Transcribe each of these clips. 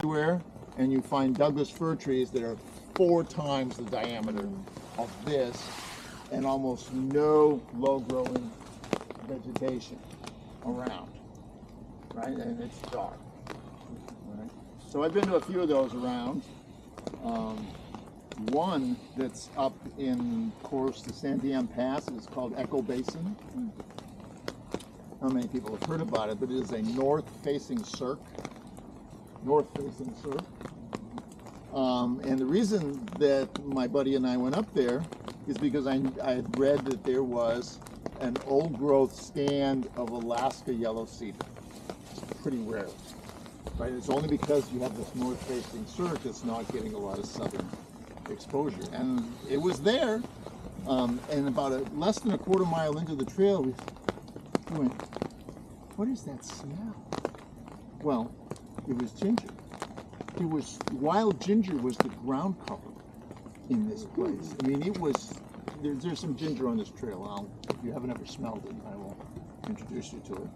everywhere, and you find Douglas fir trees that are 4 times the diameter of this, and almost no low-growing vegetation around, right? And it's dark, right? So I've been to a few of those around. One that's up in, of course, the Santiam Pass is called Echo Basin. Not many people have heard about it, but it is a north-facing cirque. North-facing cirque. And the reason that my buddy and I went up there is because I had read that there was an old-growth stand of Alaska yellow cedar. It's pretty rare, right? It's only because you have this north-facing cirque that's not getting a lot of southern exposure. And it was there, and about less than a quarter mile into the trail, we went, what is that smell? Well, it was ginger. It was, wild ginger was the ground cover in this place. I mean, it was, there's some ginger on this trail. If you haven't ever smelled it, I will introduce you to it.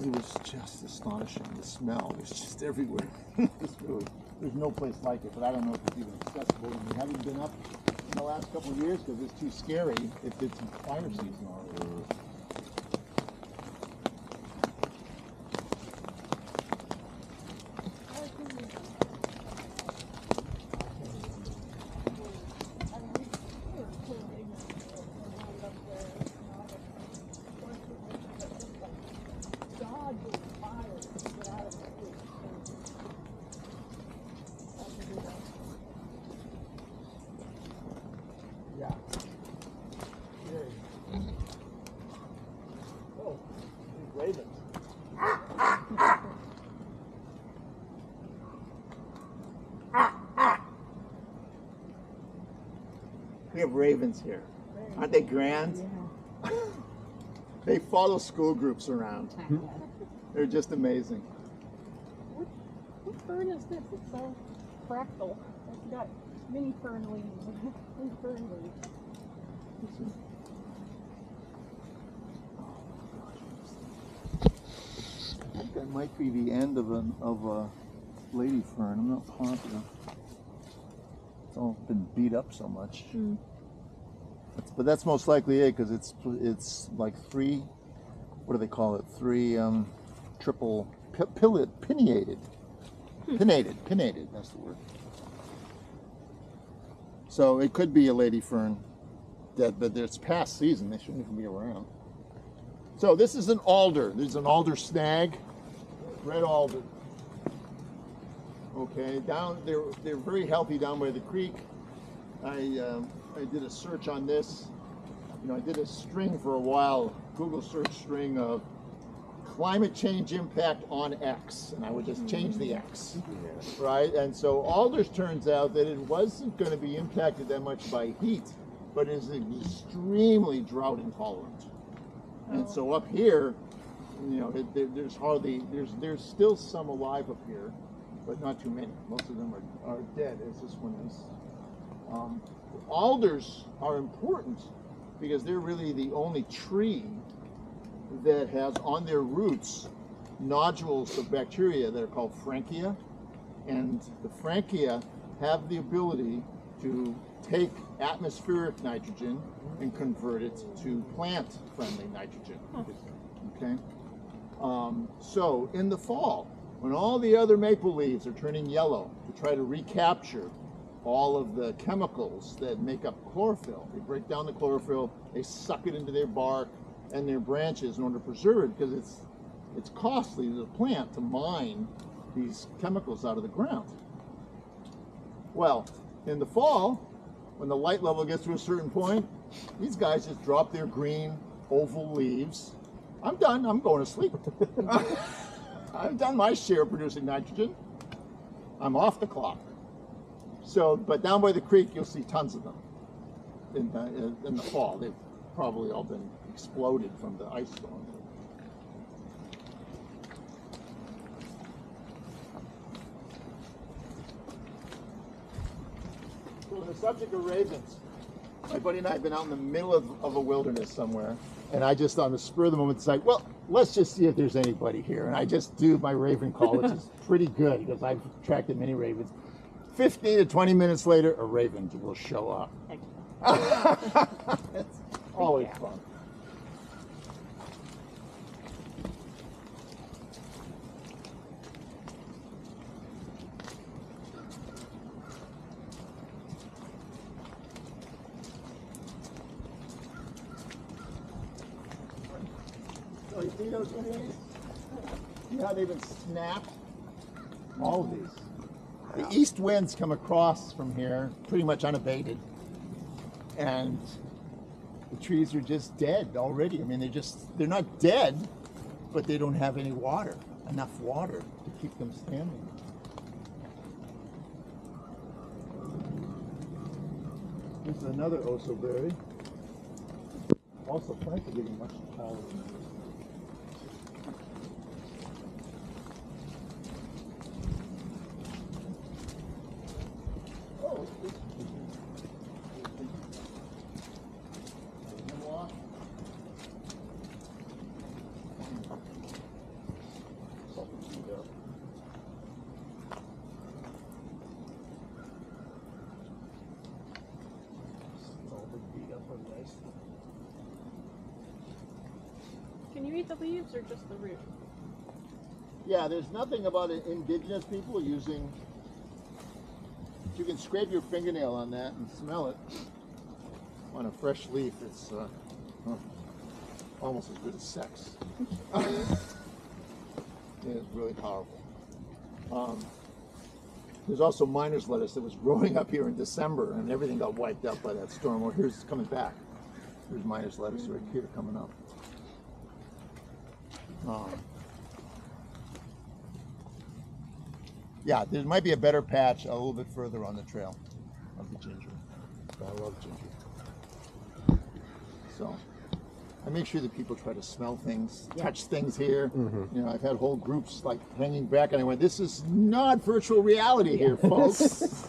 It was just astonishing. The smell was just everywhere. There's no place like it, but I don't know if it's even accessible. And we haven't been up in the last couple of years because it's too scary if it's fire season already. We have ravens here. Aren't they grand? Yeah. They follow school groups around. They're just amazing. What fern is this? It's so fractal. It's got mini fern leaves. Mini fern leaves. I think that might be the end of a lady fern. I'm not positive. It's all been beat up so much. But that's most likely it, because it's like 3, what do they call it? 3 triple pinnated. Pinnated, that's the word. So it could be a lady fern dead, but it's past season. They shouldn't even be around. So this is an alder. This is an alder snag, red alder. Okay, down they're very healthy down by the creek. I did a search on this. You know, I did a string for a while, Google search string of climate change impact on X, and I would just change the X, right? And so alders turns out that it wasn't going to be impacted that much by heat, but is extremely drought intolerant. And so up here, you know, there's still some alive up here, but not too many. Most of them are dead, as this one is. Alders are important because they're really the only tree that has on their roots nodules of bacteria that are called frankia, and the frankia have the ability to take atmospheric nitrogen and convert it to plant-friendly nitrogen. Okay. So in the fall, when all the other maple leaves are turning yellow to try to recapture all of the chemicals that make up chlorophyll, they break down the chlorophyll, they suck it into their bark and their branches in order to preserve it, because it's costly to the plant to mine these chemicals out of the ground. Well, in the fall, when the light level gets to a certain point, these guys just drop their green oval leaves. I'm done, I'm going to sleep. I've done my share of producing nitrogen. I'm off the clock. So, but down by the creek, you'll see tons of them in the fall. They've probably all been exploded from the ice storm. So the subject of ravens, my buddy and I have been out in the middle of a wilderness somewhere, and I just on the spur of the moment decided, well, let's just see if there's anybody here. And I just do my raven call, which is pretty good because I've attracted many ravens. 15 to 20 minutes later, a raven will show up. It's always fun. So you see those guinea? See how they've been snapped? All of these. The east winds come across from here pretty much unabated, and the trees are just dead already. I mean, they're not dead, but they don't have any water, enough water to keep them standing. This is another osoberry. Also, plants are getting much taller. Can you eat the leaves or just the root? Yeah, there's nothing about indigenous people using. You can scrape your fingernail on that and smell it. On a fresh leaf, it's almost as good as sex. It's really powerful. There's also miner's lettuce that was growing up here in December, and everything got wiped out by that storm. Well, here's coming back. Here's miner's lettuce right here coming up. Yeah, there might be a better patch a little bit further on the trail of the ginger. I love ginger. So I make sure that people try to smell things, touch things here. Mm-hmm. You know, I've had whole groups like hanging back, and I went, "This is not virtual reality here, folks.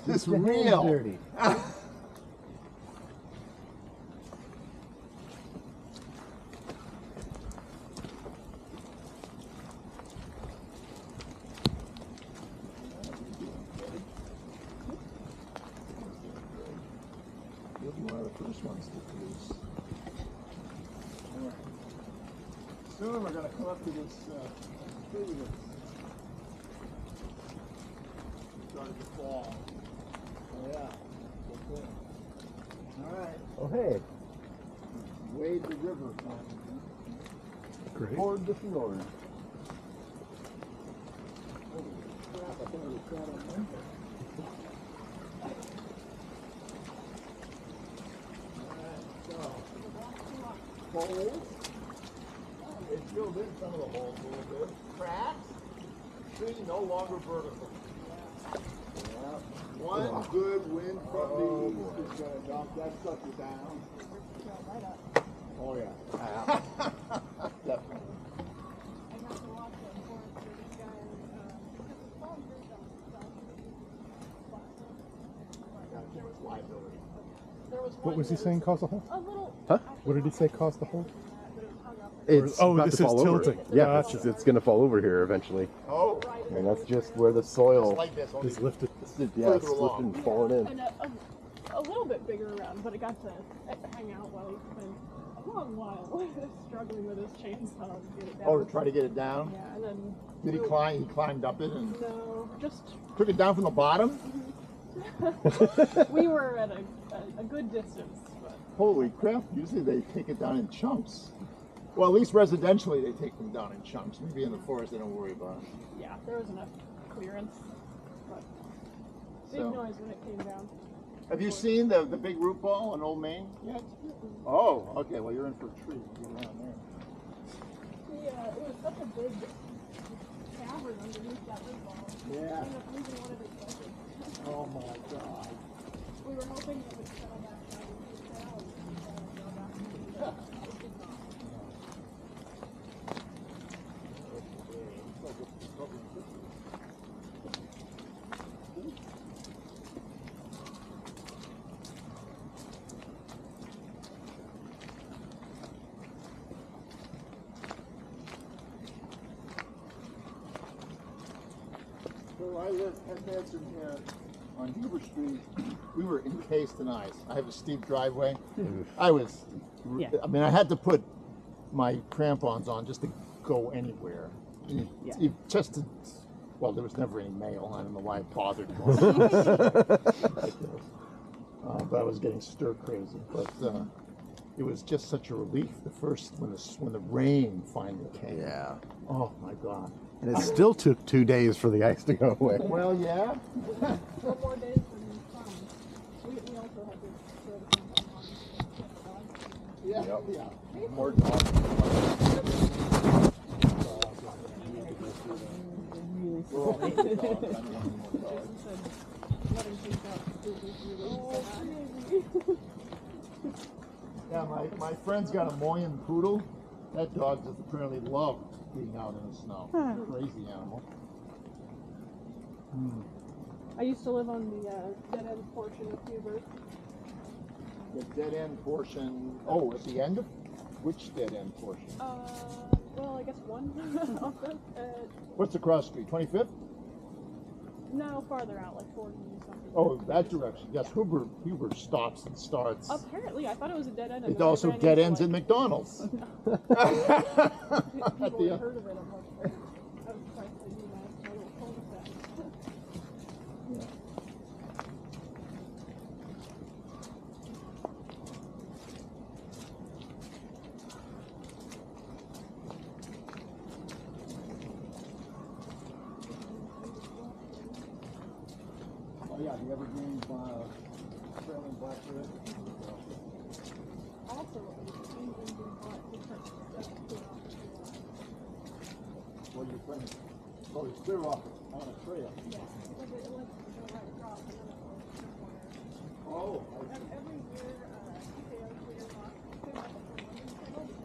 This is real." Dirty. You'll be one of the first ones to produce. All right. Soon we're going to come up to this tree that's started to fall. Oh yeah. Okay. All right. Oh hey. Wade the river. Great. Toward the fjord. Holy crap, I think we got on there. Holes. It filled in some of the holes a little bit. Cracks. Tree no longer vertical. Yeah. One good wind from the east is going to dump that sucker down. Oh yeah. Definitely. I got to watch a forest where this guy, because it's fallen very down Liability. What was he saying caused the hole? a little. Huh? What did he say caused the hole? But it was hung up. It's about this to fall is over. tilting. Yeah, Gotcha. it's going to fall over here eventually. Oh. And that's just where the soil It's like this. Only Is lifted. yeah, further along. slipped and fallen in. And a little bit bigger around, but it got to hang out while he's been a long while struggling with his chainsaw to get it down. Oh, to try to get it down? Yeah, and then. Did he climb? He climbed up it and No, just. took it down from the bottom? We were at a good distance, but. Holy crap, usually they take it down in chunks. Well, at least residentially they take them down in chunks. Maybe in the forest they don't worry about it. Yeah, there was enough clearance, but big So- noise when it came down. Have you seen the big root ball in Old Main yet? Oh, okay, well you're in for a treat. Get around there. Yeah, it was such a big cavern underneath that root ball. Yeah. We ended up losing one of its edges. Oh my god. We were hoping it would settle back down into the trail and go back to the So I had some here on Huber Street. We were encased in ice. I have a steep driveway. I mean, I had to put my crampons on just to go anywhere. Well, there was never any mail. I don't know why I bothered. But I was getting stir crazy. But it was just such a relief. When the rain finally came. Yeah. Oh my God. And it still took 2 days for the ice to go away. Well, yeah. 4 more days and fun. We also had to throw the camping on. Yeah. More dogs. Yeah, my friend's got a Moyen poodle. That dog just apparently loved being out in the snow. Crazy animal. I used to live on the dead end portion of Huber. The dead end portion. Oh, at the end of which dead end portion? Well, I guess one off the. What's the cross street? 25th? No, farther out, like 40 something. Oh, that direction. Yes, Huber stops and starts. Apparently, I thought it was a dead end. It also dead ends in McDonald's. People had heard of it. I'm like, I was surprised they knew that. My little cul-de-sac. Oh yeah, the evergreen trailing blackbird. Also, England bought different stuff too. Well, you're playing. Oh, it's clear off on a trail. Yeah, because it went right across and then it was somewhere. Oh. Every year, PKO clear off. Clear off the London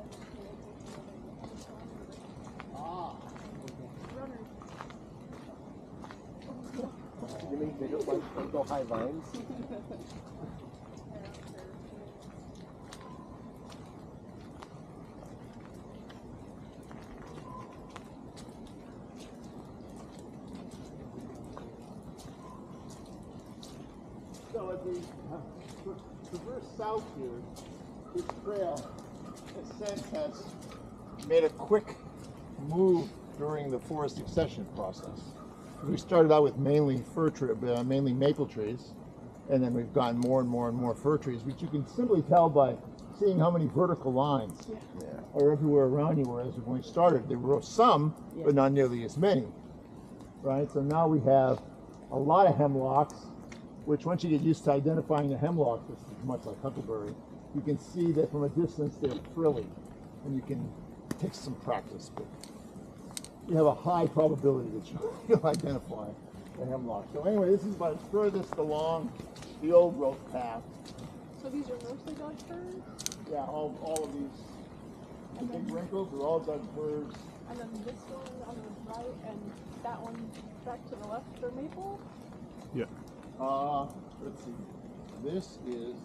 Ah. runners. You mean they don't like go high vines? So as we traverse south here, this trail, ascent has made a quick move during the forest succession process. We started out with mainly mainly maple trees, and then we've gotten more and more and more fir trees, which you can simply tell by seeing how many vertical lines are everywhere around you. Whereas when we started, there were some, but not nearly as many. Right. So now we have a lot of hemlocks, which once you get used to identifying a hemlock, this is much like huckleberry, you can see that from a distance they're frilly, and you can take some practice, but you have a high probability that you'll identify the hemlock. So anyway, this is about as furthest along the old growth path. So these are mostly dog firs? Yeah, all of these big wrinkles are all Doug firs. And then this one on the right and that one back to the left are maple? Yeah. Let's see. This is,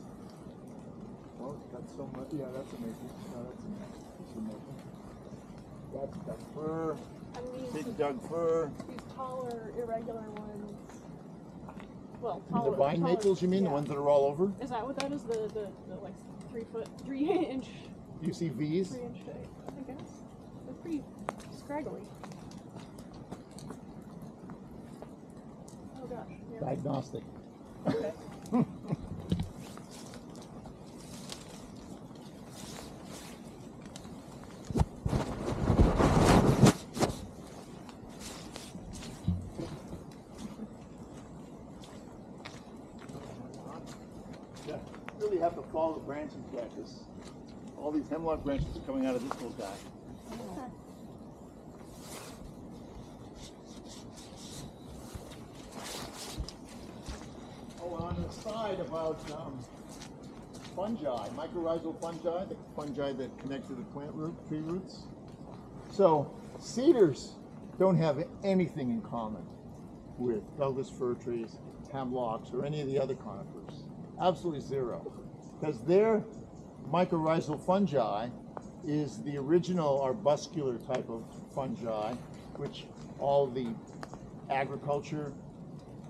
well, that's so much. Yeah, that's a maple. No, that's a maple. That's Doug fir. And Big Doug fir. These taller, irregular ones. Well, The taller. vine taller, maples, you mean? yeah. The ones that are all over? Is that what that is? The like 3 inch, You see V's? 3 inch, I guess. They're pretty scraggly. Oh gosh. Yeah. Diagnostic. Okay. Yeah, really have to follow the branches like this. All these hemlock branches are coming out of this little guy. Okay. Oh, and on the side about fungi, mycorrhizal fungi, the fungi that connect to the tree roots. So cedars don't have anything in common with Douglas fir trees, hemlocks, or any of the other conifers. Absolutely zero. Because their mycorrhizal fungi is the original arbuscular type of fungi, which all the agriculture,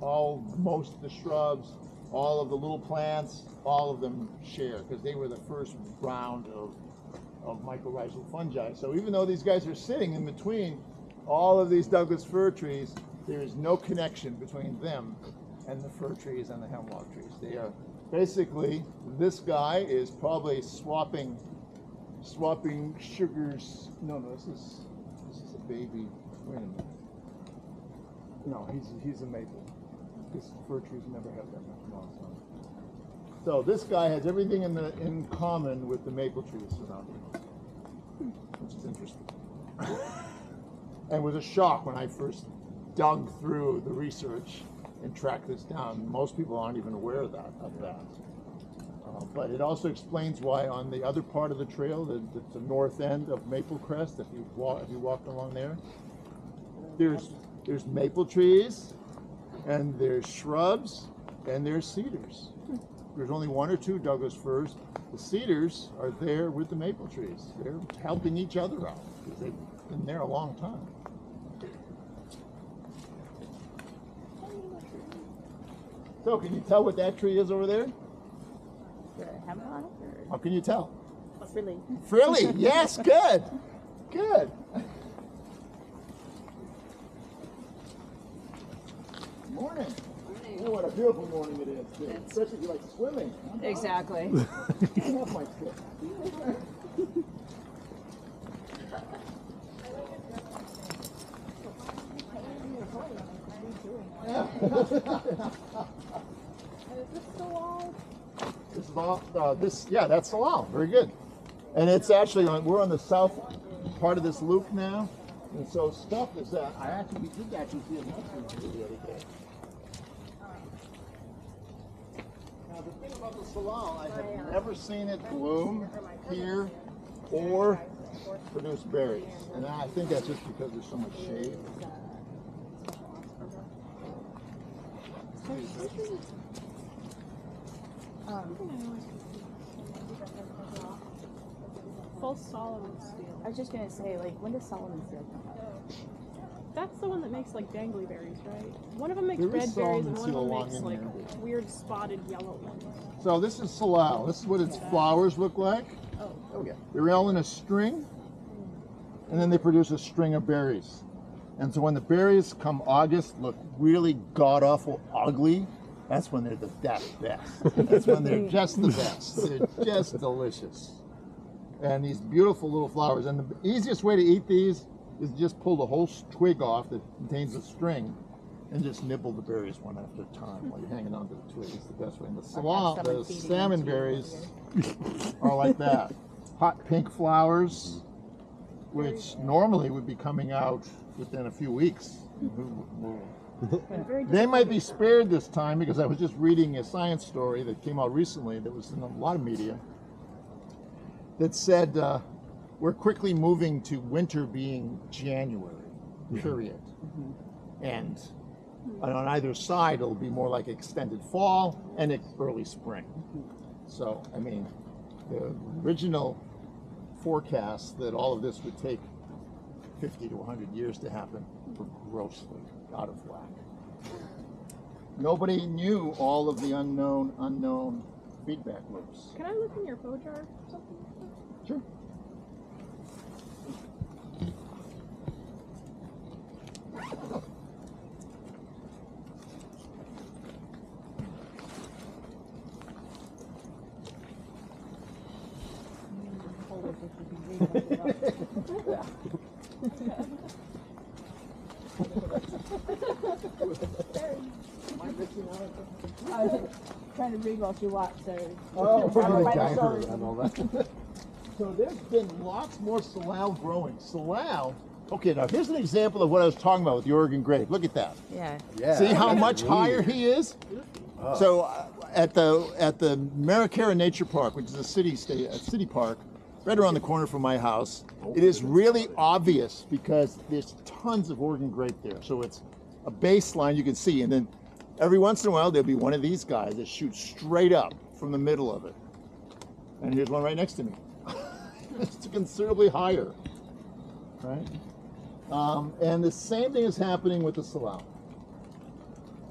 most of the shrubs, all of the little plants, all of them share because they were the first round of mycorrhizal fungi. So even though these guys are sitting in between all of these Douglas fir trees, there is no connection between them and the fir trees and the hemlock trees. They are basically, this guy is probably swapping sugars. No, this is a baby. Wait a minute. No, he's a maple. Because fir trees never have that much moss on them. So this guy has everything in common with the maple trees surrounding him, which is interesting. And it was a shock when I first dug through the research and tracked this down. Most people aren't even aware of that. But it also explains why on the other part of the trail, the north end of Maple Crest, if you walked along there, there's maple trees, and there's shrubs, and there's cedars. There's only 1 or 2 Douglas firs. The cedars are there with the maple trees. They're helping each other out because they've been there a long time. So, can you tell what that tree is over there? The hemlock? How can you tell? Frilly. Frilly, yes, good. Good. Morning. Oh, what a beautiful morning it is, too. Especially if you like swimming. Exactly. I have my tip. Is this Salal? This is all, yeah, that's Salal. Very good. And it's actually, we're on the south part of this loop now. And so stuff is that, we did actually see a mushroom here the other day. Now the thing about the Salal, I have never seen it bloom here or produce berries. And I think that's just because there's so much shade. Full Solomon's Seal. I was just gonna say, like, when does Solomon's Seal come out? That's the one that makes like dangly berries, right? One of them makes There is red berries and Solomon's one of Seal them along makes in like there. weird spotted yellow ones. So this is Salal. This is what its flowers look like. Oh, Yeah. They're all in a string, and then they produce a string of berries. And so when the berries come August look really god-awful ugly, that's when they're the best. That's when they're just the best. They're just delicious. And these beautiful little flowers. And the easiest way to eat these is just pull the whole twig off that contains a string and just nibble the berries one after a time while you're hanging onto the twig. It's the best way. And the Salal, the salmon berries are like that. Hot pink flowers, which normally would be coming out within a few weeks. They might be spared this time because I was just reading a science story that came out recently that was in a lot of media that said we're quickly moving to winter being January, period. And on either side it'll be more like extended fall and early spring. So, I mean, the original forecast that all of this would take 50 to 100 years to happen were grossly out of whack. Nobody knew all of the unknown feedback loops. Can I look in your bow jar or something? Sure. I was trying to read while she watched, so. Oh, and all that. So there's been lots more Salal growing. Salal, okay, now here's an example of what I was talking about with the Oregon grape. Look at that. Yeah. Yeah. See how much higher he is? So at the Maricara Nature Park, which is a city park, right around the corner from my house, it is really obvious because there's tons of Oregon grape there. So it's a baseline you can see, and then every once in a while there'll be one of these guys that shoots straight up from the middle of it. And here's one right next to me. It's considerably higher, right? And the same thing is happening with the Salal.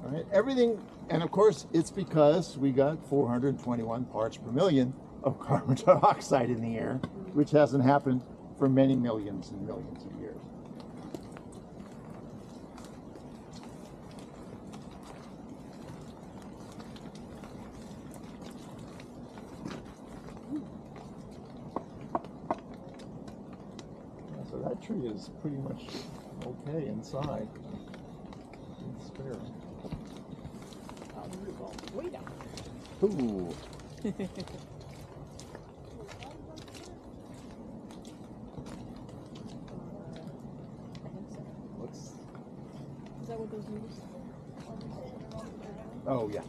All right, everything, and of course, it's because we got 421 parts per million of carbon dioxide in the air, which hasn't happened for many millions and millions of years. So that tree is pretty much okay inside. It's fair. Way down. Ooh. What's? Is that what those leaves? Oh yeah.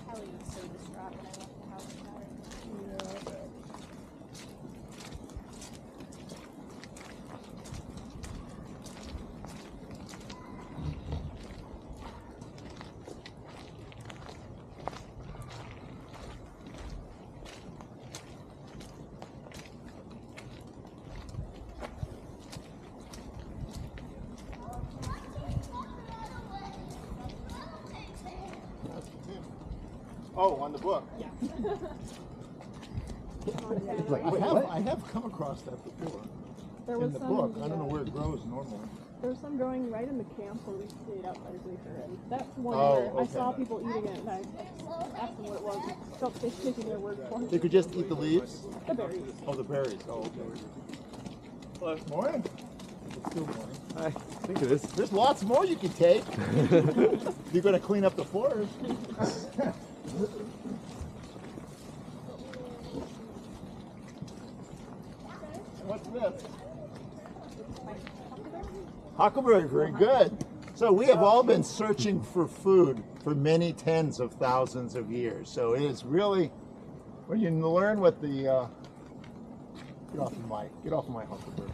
Kelly was so distraught when I left the house about it. Oh, on the book. Yeah. It's like, wait, I have come across that before. There In was the some. book. I don't know where it grows normally. There was some growing right in the camp where we stayed out by the glacier, and that's one Oh, where I okay. saw people eating it, and I asked them what it was. Felt fish taking their word for They it. could just eat the leaves? The berries. Oh, the berries. Oh, okay. Well, morning. It's still morning. I think it is. There's lots more you can take. You're going to clean up the forest. What's this? Huckleberry, very good. So we have all been searching for food for many tens of thousands of years. So it is really, when you learn what the, get off of my huckleberry.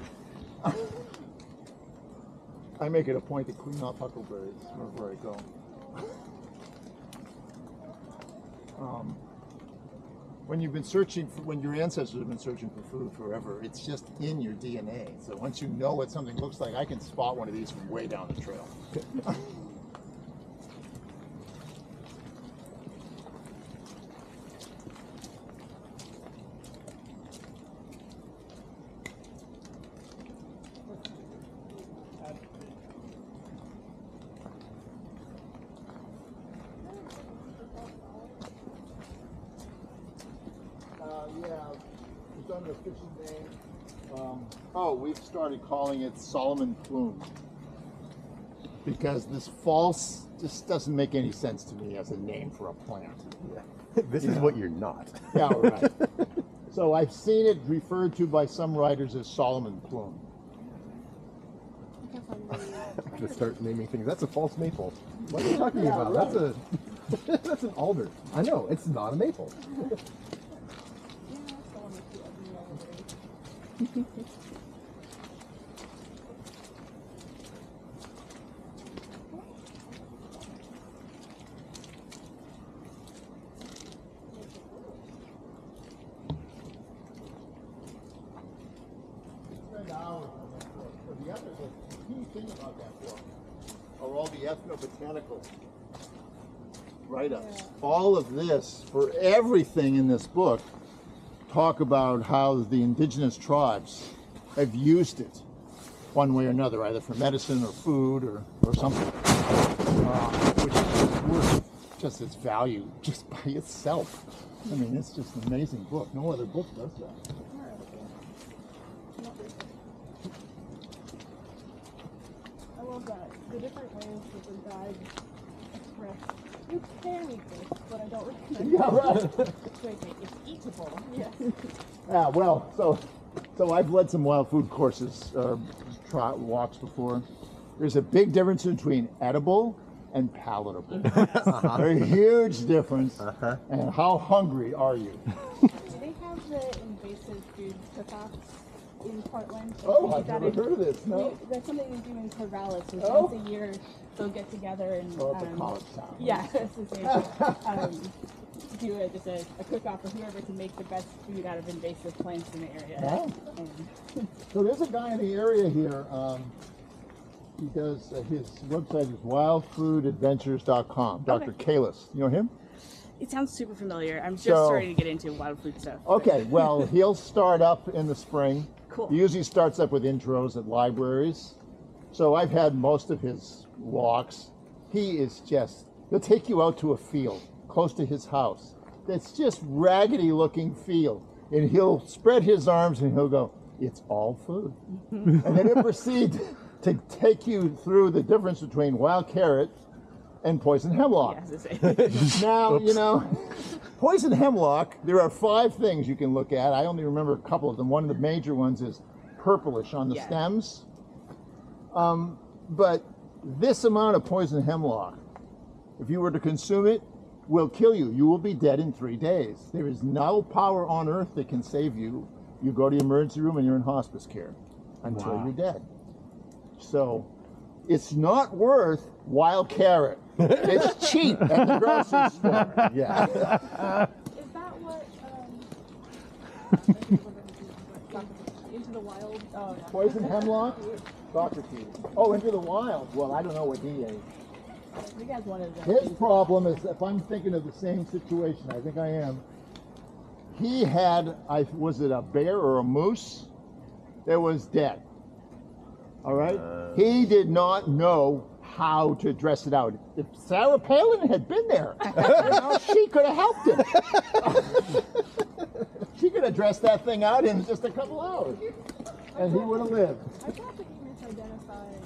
I make it a point to clean up huckleberries wherever I go. When you've been searching for, when your ancestors have been searching for food forever, it's just in your DNA. So once you know what something looks like, I can spot one of these from way down the trail. Yeah, it's under a fishing name. We've started calling it Solomon plume because this false just doesn't make any sense to me as a name for a plant. This is what you're not. Yeah, right. So I've seen it referred to by some writers as Solomon plume. I'm gonna start naming things. That's a false maple. What are you talking about? That's a that's an alder. I know, it's not a maple. The key thing about that book are all the ethnobotanical write-ups. All of this, for everything in this book, talk about how the indigenous tribes have used it one way or another, either for medicine or food or something, which is worth just its value just by itself. I mean, it's just an amazing book. No other book does that. I love that. The different ways that the guides express. You can eat this, but I don't recommend Yeah, right. it's eatable. Yes. Yeah, well, so I've led some wild food courses, walks before. There's a big difference between edible and palatable. A huge difference. And how hungry are you? Do they have the invasive food cook-offs? in Portland. Oh, We've I've got never heard of this. No. There's something we do in Corvallis. It's Oh. once a year they'll get together and Oh, it's a college town. yeah, that's the same. Do just a cook-off for whoever can make the best food out of invasive plants in the area. Oh. And So there's a guy in the area here. He does his website is wildfoodadventures.com. Dr. Kalis. You know him? It sounds super familiar. I'm just So- starting to get into wild food stuff. Okay, well, he'll start up in the spring. Cool. He usually starts up with intros at libraries. So I've had most of his walks. He is just, he'll take you out to a field close to his house. It's just raggedy looking field. And he'll spread his arms and he'll go, it's all food. And then he'll proceed to take you through the difference between wild carrot and poison hemlock. Yeah, to say. Now, you know, poison hemlock, there are 5 things you can look at. I only remember a couple of them. One of the major ones is purplish on the Yeah. stems. But this amount of poison hemlock, if you were to consume it, will kill you. You will be dead in 3 days. There is no power on earth that can save you. You go to the emergency room and you're in hospice care until you're dead. So it's not worth wild carrot. It's cheap at the grocery store. Yeah. is that what Into the wild. Oh, yeah. Poison hemlock, Socrates. Oh, into the wild. Well, I don't know what he ate. I think that's one of them. His problem is, if I'm thinking of the same situation, I think I am. He had, was it a bear or a moose that was dead? All right. He did not know how to dress it out. If Sarah Palin had been there, you know, she could have helped him. She could have dressed that thing out in just a couple hours, and he would have lived. I thought that you misidentified.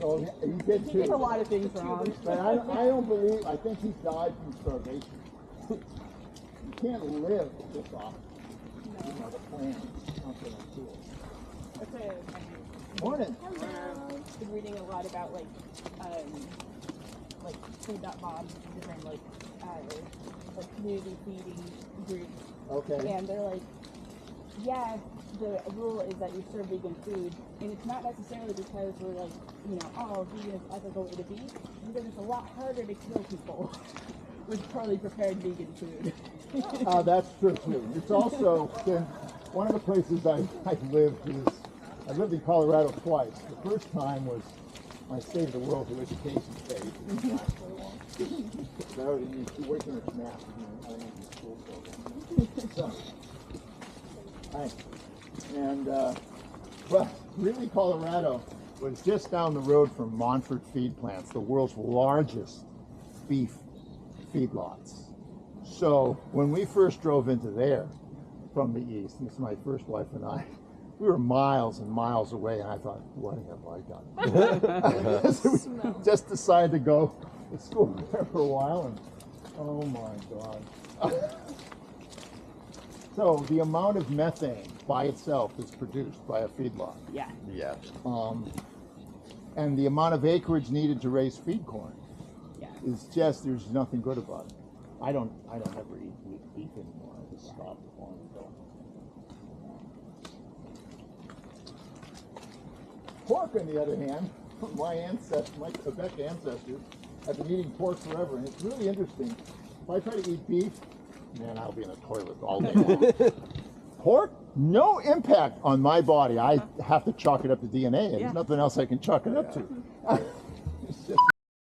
So he did He did a too. lot of things wrong. But I don't believe, I think he died from starvation. You can't live this off. You know, the plants. Okay, cool. Okay. Morning. Been reading a lot about like food.mob, different like community feeding groups, Okay. and they're like, yeah, the rule is that you serve vegan food, and it's not necessarily because we're like, you know, oh, vegan is ethical way to be, because it's a lot harder to kill people with poorly prepared vegan food. That's true too. It's also been one of the places I've lived is, I lived in Colorado twice. The first time was my State of the World to Education phase. It didn't last very long. I already need to work in its math. I don't need the school program. But really Colorado was just down the road from Montford Feed Plants, the world's largest beef feedlots. So when we first drove into there from the east, this is my first wife and I, we were miles and miles away, and I thought, what have I done? So we just decided to go to school there for a while, and oh my God. So the amount of methane by itself is produced by a feedlot. Yeah. Yeah. And the amount of acreage needed to raise feed corn Yeah. is just, there's nothing good about it. I don't ever eat beef anymore. I just stopped long ago. Pork, on the other hand, my Quebec ancestors have been eating pork forever, and it's really interesting. If I try to eat beef, man, I'll be in a toilet all day long. Pork, no impact on my body. I have to chalk it up to DNA, and there's nothing else I can chalk it up to.